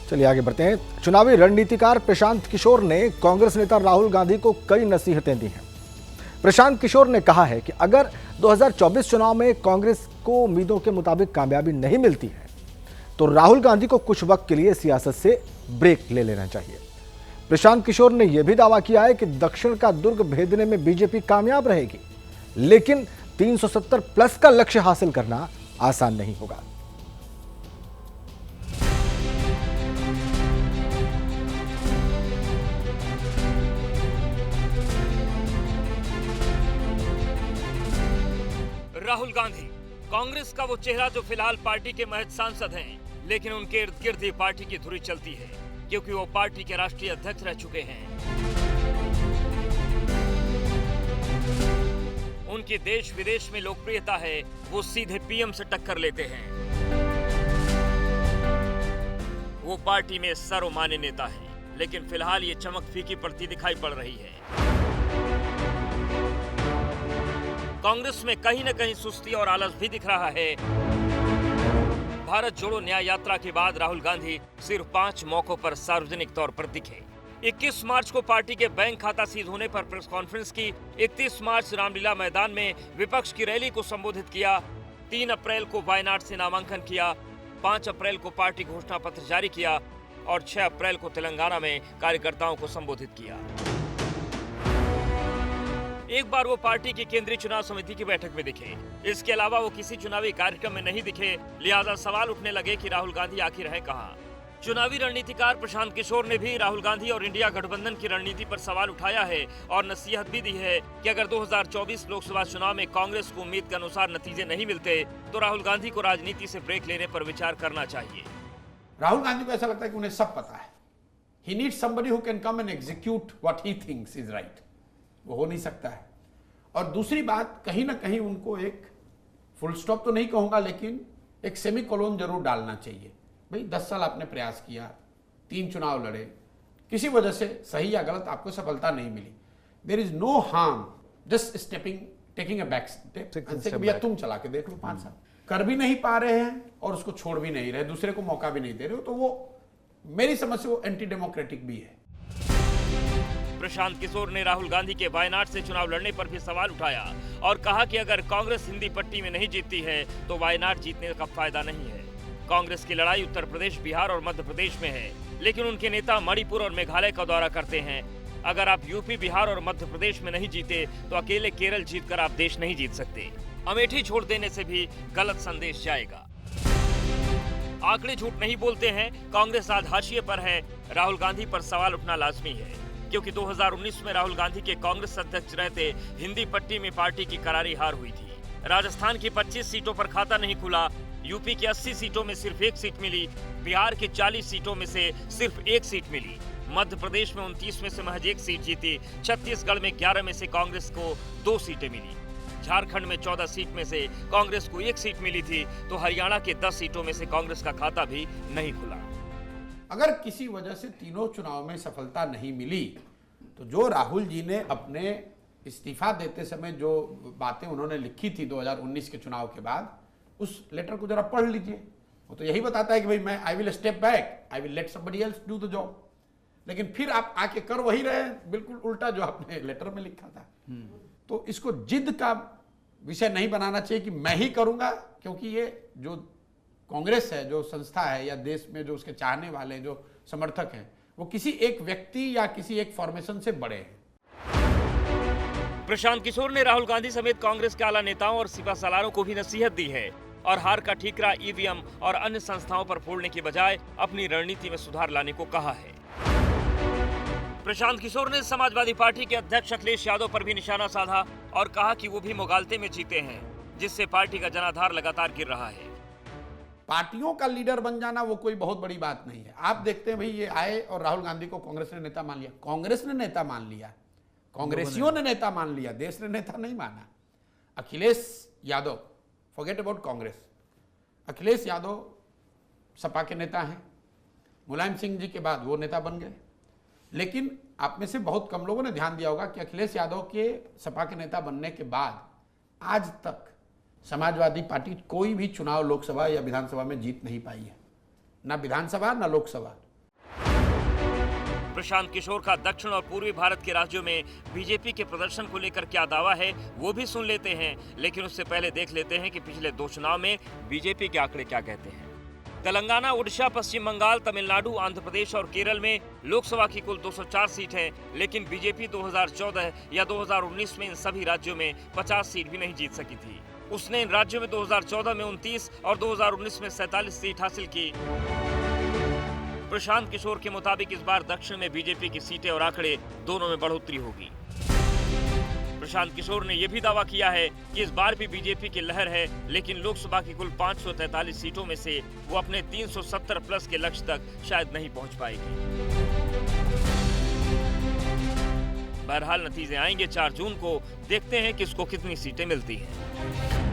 चलिए आगे बढ़ते हैं। चुनावी रणनीतिकार प्रशांत किशोर ने कांग्रेस नेता राहुल गांधी को कई नसीहतें दी हैं। प्रशांत किशोर ने कहा है कि अगर 2024 चुनाव में कांग्रेस को उम्मीदों के मुताबिक कामयाबी नहीं मिलती है तो राहुल गांधी को कुछ वक्त के लिए सियासत से ब्रेक ले लेना चाहिए। प्रशांत किशोर ने यह भी दावा किया है कि दक्षिण का दुर्ग भेदने में बीजेपी कामयाब रहेगी, लेकिन 370 प्लस का लक्ष्य हासिल करना आसान नहीं होगा। राहुल गांधी कांग्रेस का वो चेहरा जो फिलहाल पार्टी के महज सांसद हैं, लेकिन उनके इर्द गिर्द ही पार्टी की धुरी चलती है, क्योंकि वो पार्टी के राष्ट्रीय अध्यक्ष रह चुके हैं। उनकी देश विदेश में लोकप्रियता है, वो सीधे पीएम से टक्कर लेते हैं। वो पार्टी में सर्वमान्य नेता हैं, लेकिन फिलहाल ये चमक फीकी पड़ती दिखाई पड़ रही है। कांग्रेस में कहीं न कहीं सुस्ती और आलस भी दिख रहा है। भारत जोड़ो न्याय यात्रा के बाद राहुल गांधी सिर्फ 5 मौकों पर सार्वजनिक तौर पर दिखे। 21 मार्च को पार्टी के बैंक खाता सीज होने पर प्रेस कॉन्फ्रेंस की, 31 मार्च रामलीला मैदान में विपक्ष की रैली को संबोधित किया, 3 अप्रैल को वायनाड से नामांकन किया, 5 अप्रैल को पार्टी घोषणा पत्र जारी किया और 6 अप्रैल को तेलंगाना में कार्यकर्ताओं को संबोधित किया। एक बार वो पार्टी की केंद्रीय चुनाव समिति की बैठक में दिखे। इसके अलावा वो किसी चुनावी कार्यक्रम में नहीं दिखे, लिहाजा सवाल उठने लगे कि राहुल गांधी आखिर है कहां। चुनावी रणनीतिकार प्रशांत किशोर ने भी राहुल गांधी और इंडिया गठबंधन की रणनीति पर सवाल उठाया है और नसीहत भी दी है कि अगर 2024 लोकसभा चुनाव में कांग्रेस को उम्मीद के अनुसार नतीजे नहीं मिलते तो राहुल गांधी को राजनीति से ब्रेक लेने पर विचार करना चाहिए। राहुल गांधी को ऐसा लगता है कि उन्हें सब पता है। He needs somebody who can come and execute what he thinks is right. वो हो नहीं सकता है। और दूसरी बात, कहीं ना कहीं उनको एक फुल स्टॉप तो नहीं कहूंगा, लेकिन एक सेमी कोलोन जरूर डालना चाहिए। भाई 10 साल आपने प्रयास किया, 3 चुनाव लड़े, किसी वजह से सही या गलत आपको सफलता नहीं मिली। There is no harm just taking a back step. भैया तुम चला के देख लो, 5 साल कर भी नहीं पा रहे हैं और उसको छोड़ भी नहीं रहे, दूसरे को मौका भी नहीं दे रहे हो, तो वो मेरी समझ से वो एंटी डेमोक्रेटिक भी है। प्रशांत किशोर ने राहुल गांधी के वायनाड से चुनाव लड़ने पर भी सवाल उठाया और कहा कि अगर कांग्रेस हिंदी पट्टी में नहीं जीतती है तो वायनाड जीतने का फायदा नहीं है। कांग्रेस की लड़ाई उत्तर प्रदेश, बिहार और मध्य प्रदेश में है, लेकिन उनके नेता मणिपुर और मेघालय का दौरा करते हैं। अगर आप यूपी, बिहार और मध्य प्रदेश में नहीं जीते तो अकेले केरल जीतकर आप देश नहीं जीत सकते। अमेठी छोड़ देने से भी गलत संदेश जाएगा। आंकड़े झूठ नहीं बोलते हैं, कांग्रेस आज हाशिए पर है। राहुल गांधी पर सवाल उठना लाजमी है, क्योंकि 2019 में राहुल गांधी के कांग्रेस अध्यक्ष रहते हिंदी पट्टी में पार्टी की करारी हार हुई थी। राजस्थान की 25 सीटों पर खाता नहीं खुला, यूपी की 80 सीटों में सिर्फ 1 सीट मिली, बिहार की 40 सीटों में से सिर्फ 1 सीट मिली, मध्य प्रदेश में 29 में से महज 1 सीट जीती, छत्तीसगढ़ में 11 में से कांग्रेस को 2 सीटें मिली, झारखंड में 14 सीट में से कांग्रेस को 1 सीट मिली थी, तो हरियाणा के 10 सीटों में से कांग्रेस का खाता भी नहीं खुला। अगर किसी वजह से तीनों चुनाव में सफलता नहीं मिली तो जो राहुल जी ने अपने इस्तीफा देते समय जो बातें उन्होंने लिखी थी 2019 के चुनाव के बाद, उस लेटर को जरा पढ़ लीजिए। वो तो यही बताता है कि भाई मैं I will step back, I will let somebody else do the job. लेकिन फिर आप आके कर वही रहे, बिल्कुल उल्टा जो आपने लेटर में लिखा था। तो इसको जिद का विषय नहीं बनाना चाहिए कि मैं ही करूंगा, क्योंकि ये जो कांग्रेस है, जो संस्था है, या देश में जो उसके चाहने वाले जो समर्थक हैं, वो किसी एक व्यक्ति या किसी एक फॉर्मेशन से बड़े हैं। प्रशांत किशोर ने राहुल गांधी समेत कांग्रेस के आला नेताओं और सिपा सालारों को भी नसीहत दी है और हार का ठीकरा ईवीएम और अन्य संस्थाओं पर फोड़ने की बजाय अपनी रणनीति में सुधार लाने को कहा है। प्रशांत किशोर ने समाजवादी पार्टी के अध्यक्ष अखिलेश यादव पर भी निशाना साधा और कहा कि वो भी मुगालते में जीते हैं, जिससे पार्टी का जनाधार लगातार गिर रहा है। पार्टियों का लीडर बन जाना वो कोई बहुत बड़ी बात नहीं है। आप देखते हैं भाई, ये आए और राहुल गांधी को कांग्रेस ने नेता मान लिया, कांग्रेस ने नेता मान लिया, कांग्रेसियों ने नेता मान लिया, देश ने नेता नहीं माना। अखिलेश यादव, फॉरगेट अबाउट कांग्रेस, अखिलेश यादव सपा के नेता हैं, मुलायम सिंह जी के बाद वो नेता बन गए। लेकिन आप में से बहुत कम लोगों ने ध्यान दिया होगा कि अखिलेश यादव के सपा के नेता बनने के बाद आज तक समाजवादी पार्टी कोई भी चुनाव लोकसभा या विधानसभा में जीत नहीं पाई है, ना विधानसभा ना लोकसभा। प्रशांत किशोर का दक्षिण और पूर्वी भारत के राज्यों में बीजेपी के प्रदर्शन को लेकर क्या दावा है वो भी सुन लेते हैं, लेकिन उससे पहले देख लेते हैं कि पिछले 2 चुनाव में बीजेपी के आंकड़े क्या कहते हैं। तेलंगाना, उड़ीसा, पश्चिम बंगाल, तमिलनाडु, आंध्र प्रदेश और केरल में लोकसभा की कुल 204 सीट हैं, लेकिन बीजेपी 2014 या 2019 में इन सभी राज्यों में 50 सीट भी नहीं जीत सकी थी। उसने इन राज्यों में 2014 में 29 और 2019 में 47 सीट हासिल की। प्रशांत किशोर के मुताबिक इस बार दक्षिण में बीजेपी की सीटें और आंकड़े दोनों में बढ़ोतरी होगी। प्रशांत किशोर ने यह भी दावा किया है कि इस बार भी बीजेपी की लहर है, लेकिन लोकसभा की कुल 543 सीटों में से वो अपने 370 प्लस के लक्ष्य तक शायद नहीं पहुंच पाएगी। बहरहाल नतीजे आएंगे 4 जून को, देखते हैं किसको कितनी सीटें मिलती हैं।